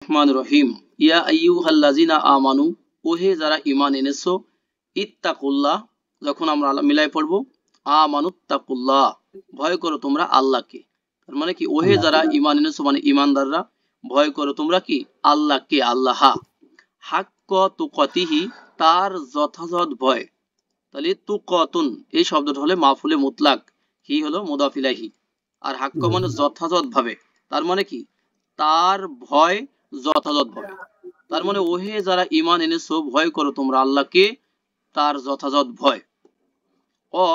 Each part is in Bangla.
রহমান রহিম। ইয়া আইয়ুহাল্লাযিনা আমানু, ওহে যারা ঈমান এনেছো, ইত্তাকুল্লাহ, যখন আমরা মিলাই পড়বো আমানুত্তাকুল্লাহ, ভয় করো তোমরা আল্লাহকে। তার মানে কি, ওহে যারা ঈমান এনেছো মানে ঈমানদাররা, ভয় করো তোমরা কি আল্লাহকে, আল্লাহ হাক্ক তুকাতিহি, তার যথাযথ ভয়। তাহলে তুকাতুন এই শব্দটা হলে মাফুলে মুতলাক, হি হলো মুদাফ ইলাইহি, আর হাক্ক মানে যথাযথ ভাবে। তার মানে কি, তার ভয় যথাযথ ভাবে। তার মানে ওহে যারা ঈমান এনেছো, ভয় করো তোমরা আল্লাহকে, তার যথাযথ ভয়। অ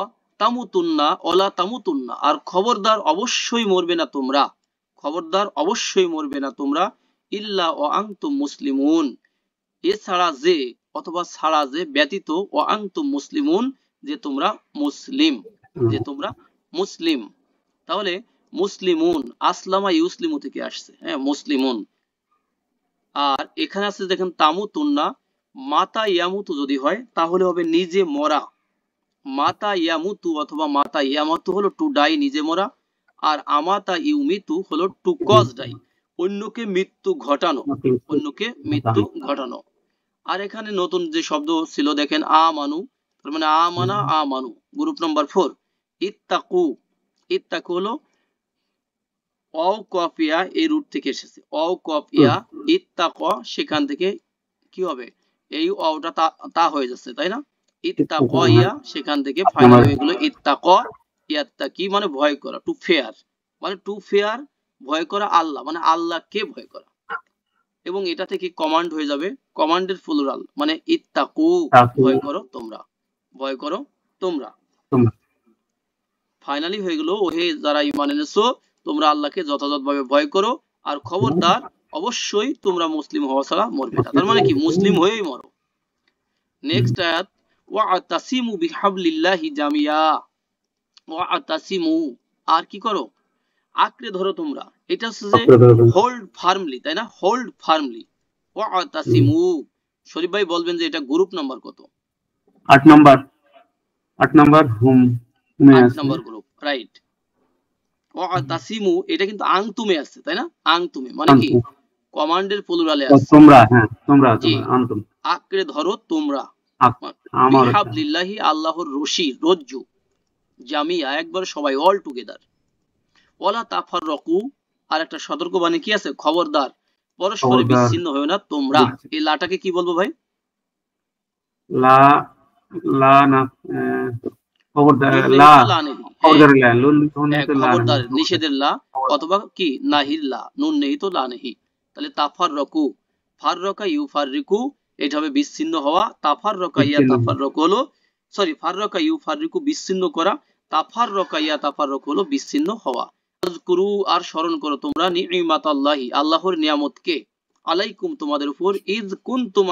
তামুতুন্না, অলা তামুতুন্না, আর খবরদার অবশ্যই মরবে না তোমরা, খবরদার অবশ্যই মরবে না তোমরা, ইল্লা ও আনতুম মুসলিমুন, এছাড়া যে, অথবা ছাড়া যে, ব্যতীত, ও আনতুম মুসলিমুন, যে তোমরা মুসলিম, যে তোমরা মুসলিম। তাহলে মুসলিমুন আসলামা ইউসলিমু থেকে আসছে, হ্যাঁ মুসলিমুন। আর এখানে আছে দেখেন তামুতুন্না, মাতা ইয়ামুতু যদি হয় তাহলে হবে নিজে মরা। মাতা ইয়ামুতু অথবা মাতা ইয়ামাতু হলো টু ডাই, নিজে মরা। আর আমাতা ইউমিতু হলো টু কজ ডাই, অন্যকে মৃত্যু ঘটানো, অন্যকে মৃত্যু ঘটানো। আর এখানে নতুন যে শব্দ ছিল দেখেন আমানু, তার মানে আমানা আমানু, গ্রুপ নাম্বার 4। ইত্তাকু, ইত্তাকু হলো অকফিয়া, এই রুট থেকে এসেছে অকফিয়া, ইত্তাক, সেখান থেকে কি হবে, এই অটা তা হয়ে যাচ্ছে, তাই না? ইত্তাক ইয়া, সেখান থেকে ফাইনাল হয়ে গেল ইত্তাক ইয়াত্তাকি, মানে ভয় করা, টু ফেয়ার, মানে টু ফেয়ার, ভয় করা আল্লাহ, মানে আল্লাহকে ভয় করা। এবং এটা থেকে কমান্ড হয়ে যাবে, কমান্ডের প্লুরাল, মানে ইত্তাকু, ভয় করো তোমরা, ভয় করো তোমরা। ফাইনালি হয়ে গেল, ওহে যারা ঈমান এনেছো, তোমরা আল্লাহকে যথাযথভাবে ভয় করো, আর খবরদার অবশ্যই তোমরা মুসলিম হওয়া ছাড়া মরবে না। তার মানে কি, মুসলিম হয়েই মরো। নেক্সট আয়াত, ওয়াতাসিমু বিহাবলিল্লাহি জামিয়া, ওয়াতাসিমু, আর কি করো, আঁকড়ে ধরো তোমরা। এটা হচ্ছে যে হোল্ড ফার্মলি, তাই না? Hold firmly. ওয়াতাসিমু, শরীফ ভাই বলবেন যে এটা গ্রুপ নাম্বার কত? 8 নাম্বার, 8 নাম্বার হুম, 8 নাম্বার গ্রুপ, রাইট। ওয়াতাসিমু এটা কিন্তু আনতুমে আছে, তাই না? আনতুমে মানে কি, কমান্ডের প্লুরালে আছে, তোমরা, হ্যাঁ তোমরা, আনতুম, আঁকড়ে ধরো তোমরা, বিহাবলিল্লাহি, আল্লাহর রশি, রজ্জু, জামিয়া একবার সবাই, অল টুগেদার। ওয়ালা তাফাররাকু, আর একটা সতর্কবাণী কি আছে, খবরদার পরস্পরে বিচ্ছিন্ন হয়ো না তোমরা। এই লাটাকে কি বলবো ভাই? লা, লা না, খবরদার, লা, খবরদার নিষেধের লা, অথবা কি নাহির লা, নুন নেই তো লা নেহি। তাহলে তাফাররাকু, ফাররাকা ইউফাররিকু, এটা হবে বিচ্ছিন্ন হওয়া। তাফাররাকা ইয়া তাফাররাকু হলো, সরি, ফাররাকা ইউফাররিকু বিচ্ছিন্ন করা, তাফাররাকা ইয়া তাফাররাকু হলো বিচ্ছিন্ন হওয়া। আযকুরু, আর স্মরণ করো তোমরা, নি'মাতাল্লাহি, আল্লাহর নিয়ামতকে, আলাইকুম তোমাদের উপর, ইয কুনতুম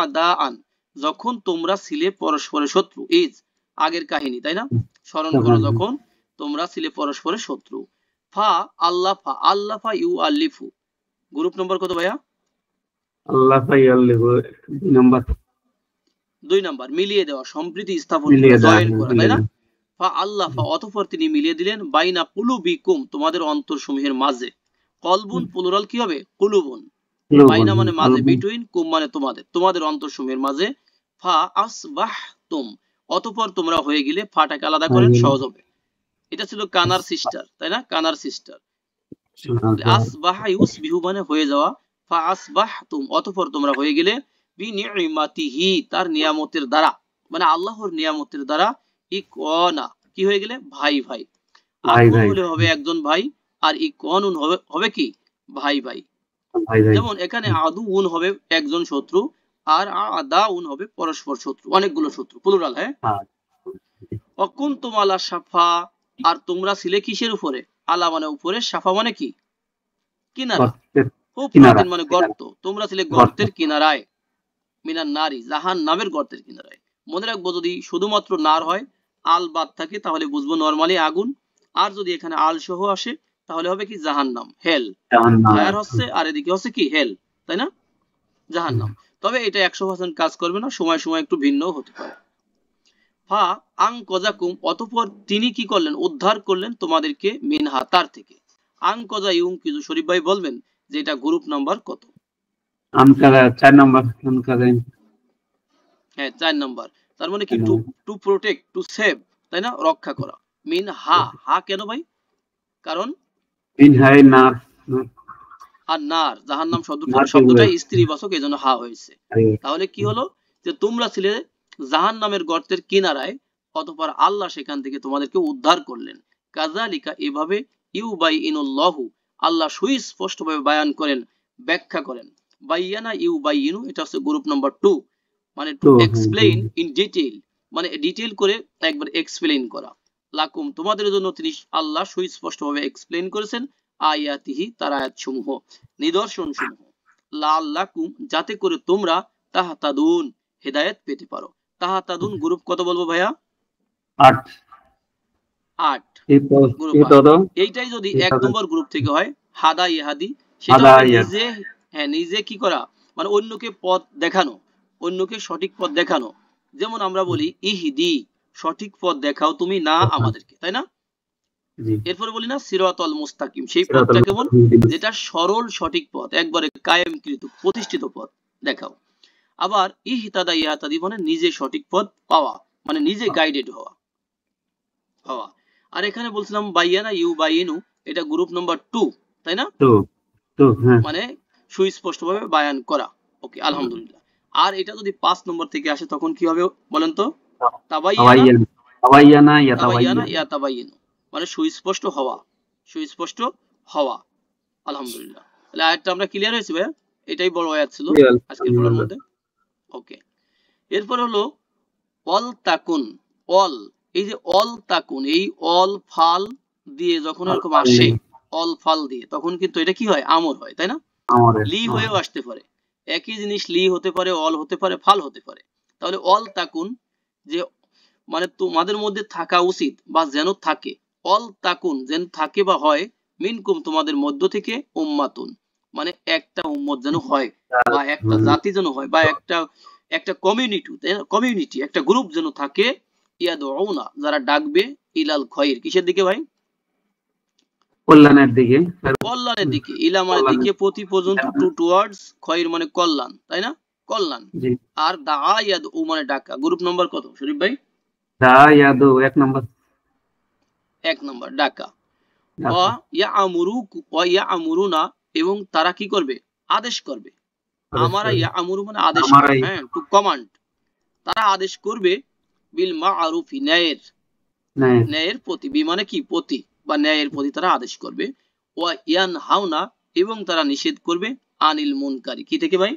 আ'দাআন, যখন তোমরা ছিলে পরস্পরের শত্রু। ইজ আগের কাহিনী, তাই না? স্মরণ করো যখন তোমরা ছিলে পরস্পরের শত্রু। ফা আল্লাফা, আল্লাফা ইউ আল্লিফু, গ্রুপ নম্বর কত ভাইয়া? আল্লাফা ইয়াল্লিফু, 2 নাম্বার। 2 নাম্বার, মিলিয়ে দেওয়া, সম্প্রীতি স্থাপন করা, জয়েন করা, তাই না? ফা আল্লাফা, অতঃপর তিনি মিলিয়ে দিলেন, বাইনা কুলুবিকুম, তোমাদের অন্তরসমূহের মাঝে। কলবুন প্লুরাল কি হবে? কুলুবুন। বাইনা মানে মাঝে, বিটুইন, কুম মানে তোমাদের, তোমাদের অন্তরসমূহের মাঝে। ফা আসবাহতুম, অতঃপর তোমরা হয়ে গেলে, ফাটাকে আলাদা করেন সহজ হবে। এটা ছিল কানার সিস্টার, তাই না? কানার সিস্টার। আসবাহা ইউসবিহু মানে হয়ে যাওয়া, ফা আসবাহতুম, অতঃপর তোমরা হয়ে গেলে, বিনিমাতিহি, তার নিয়ামতের দ্বারা, মানে আল্লাহর নিয়ামতের দ্বারা, ইকওয়ানা, কি হয়ে গেলে? ভাই ভাই। আকুন হলে হবে একজন ভাই, আর ইকওয়ানুন হবে কি? ভাই ভাই। যেমন এখানে আদুউন হবে একজন শত্রু, আর আদাউন হবে পরস্পর শত্রু, অনেকগুলো শত্রু, প্লুরাল, হ্যাঁ। অকুনতুম আলা শাফা, আর তোমরা ছিলে কিসের উপরে? আলা মানে উপরে, শাফা মানে কি? কিনারা, হুফরাতিন মানে গর্ত, তোমরা ছিলে গর্তের কিনারায়, মিনান নারী, জাহান্নামের গর্তের কিনারায়। মনে রাখবো, যদি শুধুমাত্র নার হয়, আল বাদ থাকে, তাহলে বুঝবো নরমালি আগুন। আর যদি এখানে আল সহ আসে, তাহলে হবে কি? জাহান্নাম, হেল। ফায়ার হচ্ছে, আর এদিকে হচ্ছে কি? হেল, তাই না? জাহান্নাম। তবে এটা 100% কাজ করবে না, সময় সময় একটু ভিন্ন হতে পারে। ফা আং কজাকুম, অতঃপর তিনি কি করলেন? উদ্ধার করলেন তোমাদেরকে, মিনহা, তার থেকে। আং কজা ইউং কিছু, শরীফ ভাই বলবেন যে এটা গ্রুপ নাম্বার কত। আনকারা 4 নাম্বার আনকারা হ্যাঁ 4 নাম্বার। তার মানে কি 4 two number to protect, to save, তাই না, রক্ষা করা। মিন হা কেন ভাই? কারণ তিন হাই নার আর নার জাহান্নাম নার শব্দটাই স্ত্রীবাচক, এজন্য হা হয়েছে। আরে তাহলে কি হলো যে তোমরা ছিলে জাহান্নামের গর্তের কিনারায়, অতঃপর আল্লাহ সেখান থেকে তোমাদেরকে উদ্ধার করলেন। কাযালিকা, এভাবে ইউবাইনুল্লাহু, আল্লাহ সুস্পষ্টভাবে বায়ান করেন, ব্যাখ্যা করেন। বাইয়ানা ইউবাইনু, এটা হচ্ছে গ্রুপ নাম্বার 2, মানে টু তো এক্সপ্লেইন ইন ডিটেইল, মানে ডিটেইল করে একবার এক্সপ্লেইন করা। লাকুম, তোমাদের জন্য তিনি আল্লাহ সুস্পষ্টভাবে এক্সপ্লেইন করেছেন আয়াতিহি, তার আয়াতসমূহ, নিদর্শন সমূহ। লাআল্লাকুম, যাতে করে তোমরা তাহতাদুন, হেদায়েত পেতে পারো। তাহতাদুন গ্রুপ কত বলবো ভাইয়া? 8 8, এই তো গ্রুপ এই 8। তো এইটাই যদি এই 1 তো নম্বর গ্রুপ থেকে হয়, হাদা ইহাদি, সেটা আদা হলো ইয়া নিজে, হ্যাঁ নিজে কি করা, মানে অন্যকে পথ দেখানো, অন্যকে সঠিক পথ দেখানো। যেমন আমরা বলি ইহদি, সঠিক পথ দেখাও তুমি না আমাদেরকে, তাই না? জি এরপরে বলি না সিরাতাল মুস্তাকিম, সেই সিরাতাল পথটা কেমন? মুস্তাকিম যেটা সরল সঠিক পথ, একবারে কায়েমকৃত প্রতিষ্ঠিত পথ দেখাও। আবার ইহতাদা ইয়াতাদি মানে নিজে সঠিক পথ পাওয়া, মানে নিজে গাইডেড হওয়া হওয়া। আর এখানে বলছিলাম বাইয়ানা ইউ বাইনু, এটা গ্রুপ নাম্বার 2, তাই না? তো তো হ্যাঁ মানে সুস্পষ্টভাবে বায়ান করা। ওকে, আলহামদুলিল্লাহ। আর এটা যদি 5 নম্বর থেকে আসে তখন কি হবে বলেন তো? তাবাইয়ানা, তাওয়াইয়ান তাওয়াইয়ানা ইয়া তাবাইয়ানা তাওয়াইয়ান ইয়া তাবাইয়ানু, মানে সুস্পষ্ট হওয়া, সুস্পষ্ট হওয়া। আলহামদুলিল্লাহ, তাহলে আয়াতটা আমরা ক্লিয়ার হয়েছি ভাইয়া? এটাই বড় আয়াত ছিল আজকের পড়ার মধ্যে। ওকে, এরপর হলো অল তাকুন। অল, এই যে অল তাকুন, এই অল ফাল দিয়ে যখন এরকম আসে, অল ফাল দিয়ে, তখন কিন্তু এটা কি হয়, আমর হয়, তাই না? আমাদের লি হয়েও আসতে পারে, একই জিনিস লি হতে পারে, অল হতে পারে, ফাল হতে পারে। তাহলে অল তাকুন, যে মানে তোমাদের মধ্যে থাকা উচিত বা যেন থাকে, অল তাকুন যেন থাকে বা হয়, মিনকুম তোমাদের মধ্য থেকে, উম্মাতুন মানে একটা উম্মত যেন হয়, বা একটা জাতি যেন হয়, বা একটা একটা কমিউনিটি, কমিউনিটি একটা গ্রুপ যেন থাকে, ইয়াদউনা, যারা ডাকবে, ইলাল খয়র, কিসের দিকে ভাই? কল্যাণের দিকে কল্যাণের দিকে। ইলা মানে দিকে, প্রতি পর্যন্ত, টু টুয়ার্ডস, খয়র মানে কল্যাণ, তাই না, কল্যাণ। জি আর দা ইয়াদউ মানে ডাকা। গ্রুপ নাম্বার কত শরীফ ভাই? দা ইয়াদু 1 নাম্বার 1 নাম্বার ডাকা। ওয়া ইয়ামুরুনা, এবং তারা কি করবে, আদেশ করবে। আমারা ইয়ামুরু মানে আদেশ করা, আমারাই হ্যাঁ, টু কমান্ড। তারা আদেশ করবে বিল মা'রুফি, ন্যায়ের, নাই ন্যায়ের প্রতি, বি মানে কি, প্রতি, বা ন্যায়ের প্রতি তারা আদেশ করবে। ওয়া ইয়ানহাউনা, এবং তারা নিষেধ করবে আনিল মুনকারি, কি থেকে ভাই?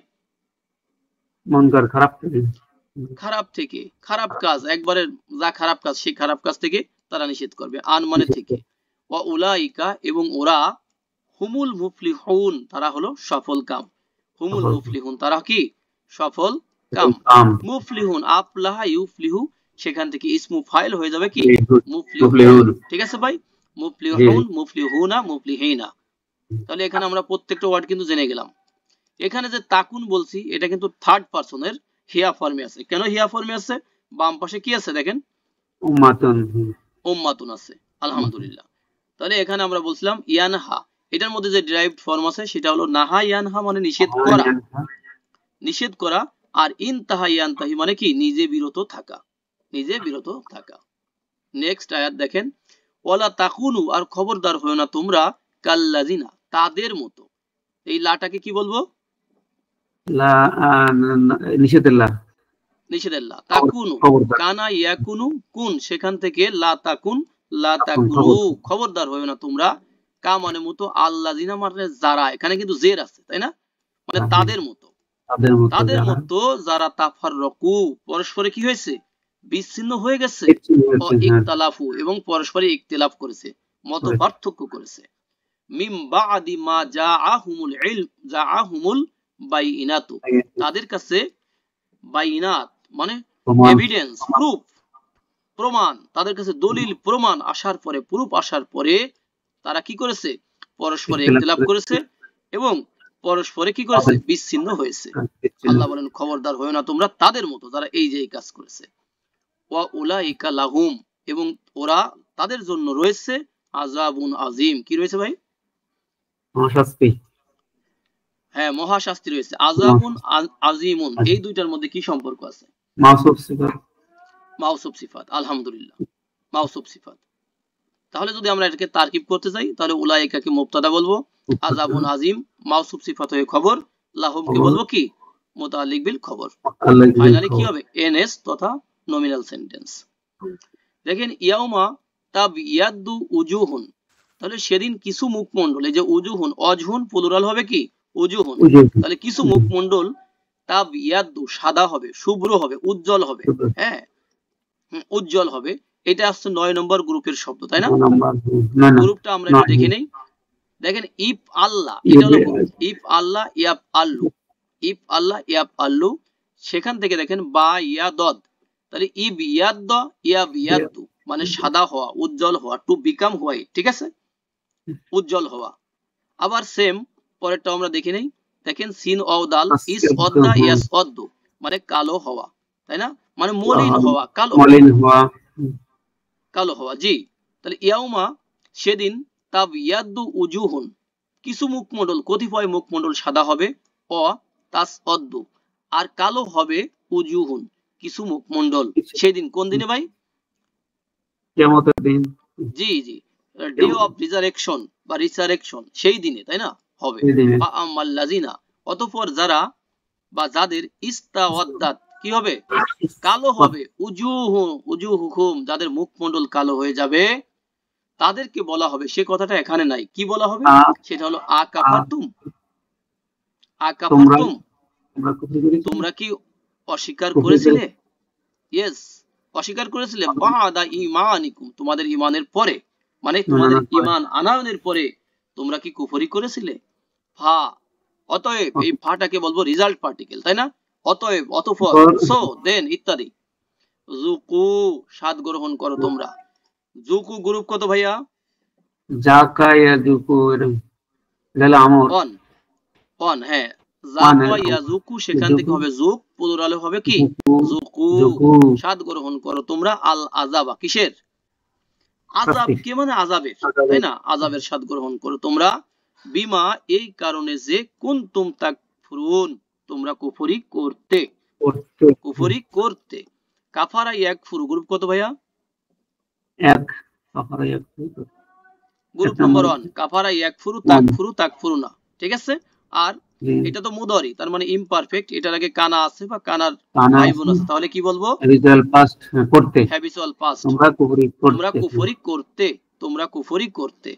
মনকার খারাপ থেকে খারাপ থেকে, খারাপ কাজ, একবারে যা খারাপ কাজ সেই খারাপ কাজ থেকে তারা নিষেধ করবে, আন মানে থেকে। ওয়া উলাইকা, এবং ওরা, হুমুল মুফলিহুন, তারা হলো সফল কাম। হুমুল মুফলিহুন, তারা কি, সফল কাম। কাম মুফলিহুন, আফলাহা ইউফলিহু, সেখান থেকে ইসমু ফাইল হয়ে যাবে কি, মুফলিহুন। মুফলিহুন ঠিক আছে ভাই? জি মুফলিহুন, মুফলিহুনা, মুফলিহিনা। তাহলে এখানে আমরা প্রত্যেকটা ওয়ার্ড কিন্তু জেনে গেলাম। এখানে যে তাকুন বলছি, এটা কিন্তু থার্ড পারসনের হিয়া ফর্মে আছে। কেন হিয়া ফর্মে আছে? বাম পাশে কি আছে দেখেন, উম্মাতুন উম্মাতুন আছে। আলহামদুলিল্লাহ। তাহলে এখানে আমরা বলছিলাম ইয়ানহা, এটার মধ্যে যে ডিরাইভড ফর্ম আছে সেটা হলো নাহা ইয়ানহা, মানে নিষেধ করা, নিষেধ করা। আর ইনতাহা ইয়ানতাহি মানে কি, নিজে বিরত থাকা, নিজে বিরত থাকা। নেক্সট আয়াত দেখেন, ওয়ালা তাকুনু, আর খবরদার হয়ো না তোমরা, কাল্লাজিনা, তাদের মতো। এই লাটাকে কি বলবো? লা নিষেধেল্লাহ নিষেধেল্লাহ। তাকুনু, খবরদার কানা ইয়াকুনু, কুন, সেখান থেকে লা তাকুন, লা তাকুন তাকুনু, খবরদার হয়ো না তোমরা। কা মানে মতো, আল্লাযিনা মানে যারা, এখানে কিন্তু জের আছে, তাই না, মানে তাদের মতো, তাদের মতো যারা তাফাররাকু, পরস্পরে কি হয়েছে, বিচ্ছিন্ন হয়ে গেছে। ও ইখতালাফু, এবং পরস্পরে ইখতিলাফ করেছে, মত পার্থক্য করেছে। মিম বাদি মা জাআহুমুল ইলম, জাআহুমুল বাইনাতু, তাদের কাছে বাইনাত মানে এভিডেন্স, প্রুফ, প্রমাণ, তাদের কাছে দলিল প্রমাণ আসার পরে, প্রুফ আসার পরে তারা কি করেছে, পরস্পরে ইখতিলাফ করেছে, এবং পরস্পরে কি করেছে, বিচ্ছিন্ন হয়েছে। আল্লাহ বলেন খবরদার হয়ো না তোমরা তাদের মতো যারা এই যে এই কাজ করেছে। ওয়া উলাইকা লাহুম, এবং ওরা, তাদের জন্য রয়েছে আযাবুন আযীম, কি রয়েছে ভাই? শাস্তি হ্যাঁ, মহাশাস্তি রয়েছে। আযাবুন আজিমুন, এই দুইটার মধ্যে কি সম্পর্ক আছে? মাউসুফ সিফাত। মাউসুফ সিফাত, আলহামদুলিল্লাহ, মাউসুফ সিফাত। তাহলে যদি আমরা এটাকে তারকিব করতে যাই, তাহলে উলাইকাকে মুবতাদা বলবো, আযাবুন আজিম মাউসুফ সিফাত হয়ে খবর, লাহুমকে বলবো কি মুতাআল্লিক বিল খবর। ফাইনালি কি হবে? এনএস তথা নমিনাল সেন্টেন্স। দেখেন ইয়াউমা তাবিয়াদ্দু উজুহুন, তাহলে সেদিন কিছু মুখমণ্ডল, এই যে উজুহুন, অজহুন প্লুরাল হবে কি উজুহুন, তাহলে কিছু মুখমণ্ডল তাবিয়াদ্দু সাদা হবে, শুভ্র হবে, উজ্জ্বল হবে। হ্যাঁ, উজ্জ্বল হবে। এটা আসছে 9 নম্বর গ্রুপের শব্দ, তাই না? গ্রুপটা আমরা একটু দেখে নেই। দেখেন ইফ আল্লাহ, এটা হলো ইফ আল্লাহ ইয়াব আল্লু, ইফ আল্লাহ ইয়াব আল্লু, সেখান থেকে দেখেন বা ইয়াদদ, তাহলে ইব ইয়াদ ইয়াব ইয়াদু মানে সাদা হওয়া, উজ্জ্বল হওয়া, টু বিকাম হোয়াইট, ঠিক আছে, উজ্জ্বল হওয়া। আবার সেম পরেরটা আমরা দেখে নেই। দেখেন সিন ও দাল ইস অদ্দা ইয়াস অদ্দু মানে কালো হওয়া, তাই না, মানে মলিন হওয়া, কালো হওয়া। জি, তাহলে ইয়াউমা সেদিন তাবিয়াদ্দু উজুহুন কিছু মুখমণ্ডল, কতিপয় মুখমণ্ডল সাদা হবে, অ তাস অদ্দু আর কালো হবে, উজুহুন কিছু মুখমণ্ডল। সেদিন কোন দিনে ভাই? কিয়ামতের দিন। জি জি, ডে অফ রিজারেকশন বা রিসারেকশন, সেই দিনে, তাই না, হবে। বা আমাল্লাযিনা, অতঃপর যারা বা যাদের ইস্তাওয়াদ্দাত কি হবে? কালো হবে, উজুহুম যাদের মুখমণ্ডল কালো হয়ে যাবে, তাদেরকে বলা হবে, সে কথাটা এখানে নাই, কি বলা হবে? সেটা হলো আকাফারতুম, আকাফারতুম তোমরা কি অস্বীকার করেছিলে? ইয়েস, অস্বীকার করেছিলে। বাদা ঈমানিকুম তোমাদের ঈমানের পরে, মানে তোমাদের ঈমান আনয়নের পরে তোমরা কি কুফরি করেছিলে? ফা, অতএব, এই ফাটাকে বলবো রেজাল্ট পার্টিকেল, তাই না? অতএব, অতঃপর, সো, দেন ইত্যাদি। যুকু স্বাদ গ্রহণ করো তোমরা। যুকু গ্রুপ কত ভাইয়া? জাকা ইয়াযুকু, এটা হলো আমর। অন, অন, হ্যাঁ, জাকা ইয়াযুকু সেখান থেকে হবে যুক, প্লুরালে হবে কি যুকু, স্বাদ গ্রহণ করো তোমরা আল আযাবা, কিসের? আযাব কে মানে আযাবের, তাই না, আযাবের স্বাদ গ্রহণ করো তোমরা, বিমা এই কারণে যে কুনতুম তাকফুরুন তোমরা কুফরি করতে, কুফরি করতে। কাফারা ইয়াকফুরু গ্রুপ কত ভাইয়া? এক, কাফারা ইয়াকফুরু গ্রুপ নম্বর 1, কাফারা ইয়াকফুরু তাকফুরু তাকফুরুনা, ঠিক আছে। আর এটা তো মুদারি, তার মানে ইমপারফেক্ট, এটার আগে কানা আছে বা কানার ভাইবোন আছে, তাহলে কি বলবো? হ্যাবিচুয়াল পাস্ট, করতে, হ্যাবিচুয়াল পাস্ট, তোমরা কুফরি করতে, তোমরা কুফরি করতে, তোমরা কুফরি করতে।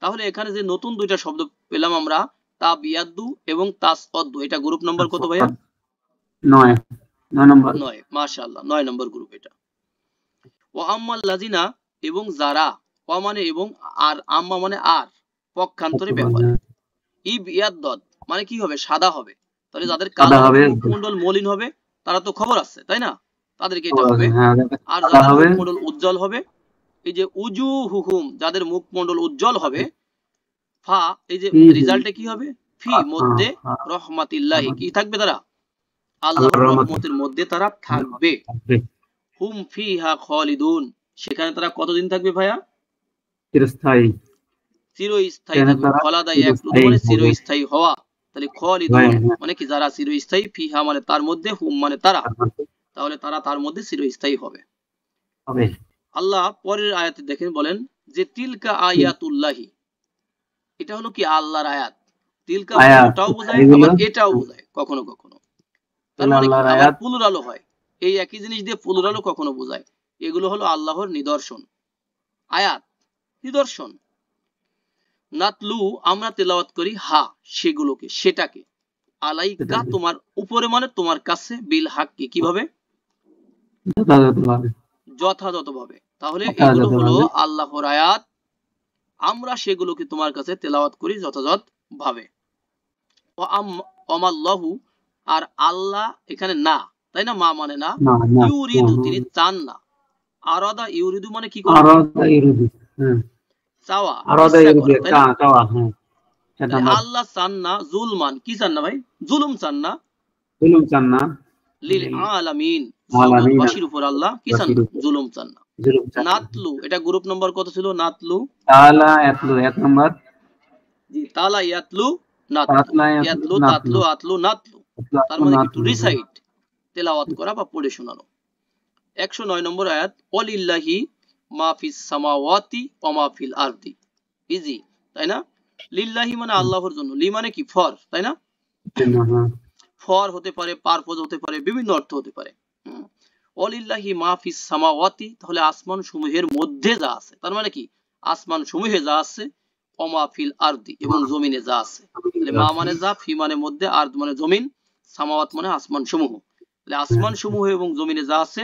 তাহলে এখানে যে নতুন দুইটা শব্দ পেলাম আমরা, তাবিয়াদ্দু এবং তাসঅদ্দু, এটা গ্রুপ নাম্বার কত ভাইয়া? 9 নম্বর। 9, মাশাআল্লাহ, 9 নম্বর গ্রুপ এটা। ওয়া আম্মাল লাযিনা, এবং যারা, ওয়া মানে এবং, আর আম্মা মানে আর, পক্ষান্তরে ব্যাপারে। ইব ইয়াদ্দদ মানে কি হবে? সাদা হবে। তাহলে যাদের কালো হবে, মুখমণ্ডল মলিন হবে, তারা তো খবর আছে, তাই না, তাদেরকে এটা হবে। আর যাদের মুখমণ্ডল উজ্জ্বল হবে, এই যে উজুহুহুম যাদের মুখমণ্ডল উজ্জ্বল হবে, ফা এই যে রেজাল্টে কি হবে? ফি মধ্যে রহমাতিল্লাহি, কি থাকবে তারা? আল্লাহর রহমতের মধ্যে তারা থাকবে। হুম ফিহা খালিদুন, সেখানে তারা কতদিন থাকবে ভাইয়া? চিরস্থায়ী, চিরস্থায়ী থাকবে। খলাদা ইয়াকলুদু মানে চিরস্থায়ী হওয়া, তাহলে খালিদুন মানে কি যারা চিরস্থায়ী, ফিহা মানে তার মধ্যে, হুম মানে তারা, তাহলে তারা তার মধ্যে চিরস্থায়ী হবে। আল্লাহ পরের আয়াতে দেখেন বলেন যে তিলকা আয়াতুল্লাহি, এটা হলো কি আল্লাহর আয়াত। তিলকা ওটাও বোঝায়, আবার এটাও বোঝায় কখনো কখনো, তার মানে কি আবার প্লুরালও হয়। এই একই জিনিস দিয়ে প্লুরালও কখনো বোঝায়। এগুলো হলো আল্লাহর নিদর্শন, আয়াত, নিদর্শন। নাতলু আমরা তেলাওয়াত করি, হা সেগুলোকে, সেটাকে, আলাইকা তোমার উপরে মানে তোমার কাছে, বিল হাক্কি কিভাবে? যথাযথভাবে। তাহলে এগুলো হলো আল্লাহর আয়াত, আমরা সেগুলোকে তোমার কাছে তেলাওয়াত করি যথাযথ ভাবে। ওয়ামাল্লাহু আর আল্লাহ এখানে না, তাই না, মা মানে না, ইউরিদু তিনি চান না, আরাদা ইউরিদু মানে কি করে? চাওয়া, চাওয়া। আল্লাহ চান না জুলমান, কি চান না ভাই? জুলুম চান না, জুলুম চান না, লিল আলামিন জগৎবাসীর উপর আল্লাহ কি চান না? জুলুম চান না। নাতলু এটা গ্রুপ নম্বর কত ছিল? নাতলু, তালা ইয়াতলু 1 নম্বর। জি, তালা ইয়াতলু নাতলু, তাতলা ইয়াতলু, নাতলু তাতলু, আতলু, নাতলু, তার মানে কি? টু রিসাইট, তেলাওয়াত করা বা পড়ে শোনানো। 109 নম্বর আয়াত, ওয়ালিল্লাহি মা ফিস সামাওয়াতি ওয়া মা ফিল আরদি। ইজি, তাই না? লিল্লাহি মানে আল্লাহর জন্য, লি মানে কি? ফর, তাই না? ফর হতে পারে, পারপোজ হতে পারে, বিভিন্ন অর্থ হতে পারে। ওয়ালিল্লাহি মা ফিস সামাওয়াতি, তাহলে আসমান সমূহের মধ্যে যা আছে, তার মানে কি? আসমান সমূহে যা আছে, ওয়া মা ফিল আরদি, এবং জমিনে যা আছে। তাহলে মা মানে যা, ফি মানে মধ্যে, আরদ মানে জমিন, সামাওয়াত মানে আসমান সমূহ। তাহলে আসমান সমূহ এবং জমিনে যা আছে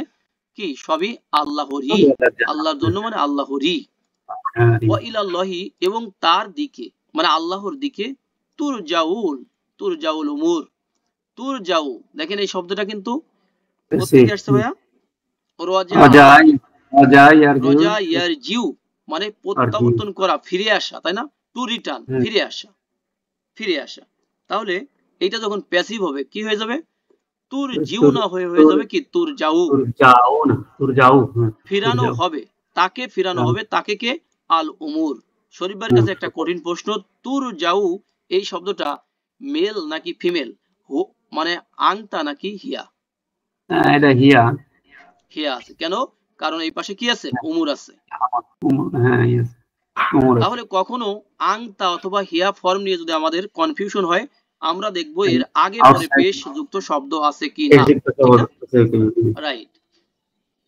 কি? সবই আল্লাহরই, আল্লাহর জন্য মানে আল্লাহরই। ওয়া ইলাল্লাহি, এবং তার দিকে মানে আল্লাহর দিকে, তুরজাউল, তুরজাউল উমুর, তুরজাউ, দেখেন এই শব্দটা কিন্তু কোত্থেকে আসছে ভাইয়া? রজা, অজাই অজাই আর রজা ইয়ারজিউ মানে প্রত্যাবর্তন করা, ফিরে আসা, তাই না? টু রিটার্ন, ফিরে আসা, ফিরে আসা। তাহলে এইটা যখন প্যাসিভ হবে কি হয়ে যাবে? তুর জিউ না হয়ে হয়ে যাবে কি? তুর যাউ, যাও না, তোর যাও, ফিরানো হবে, তাকে ফিরানো হবে, তাকে কে? আল উমুর। শরীফ ভাইয়ের কাছে একটা কঠিন প্রশ্ন, তুর যাউ এই শব্দটা মেল নাকি ফিমেল? মানে আংতা নাকি হিয়া? এটা হিয়া। হিয়া আছে কেন? কারণ এই পাশে কি আছে? উমুর আছে। হ্যাঁ, yes, উমর আছে। তাহলে কখনো আংতা অথবা হিয়া ফর্ম নিয়ে যদি আমাদের কনফিউশন হয়, আমরা দেখব এর আগে পরে পেশ যুক্ত শব্দ আছে কি না, ঠিক না? রাইট।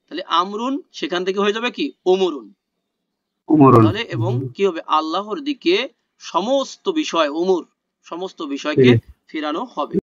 তাহলে আমরুন সেখান থেকে হয়ে যাবে কি? উমরুন। তাহলে এবং কি হবে? আল্লাহর দিকে সমস্ত বিষয়, উমুর, সমস্ত বিষয়কে ফিরানো হবে।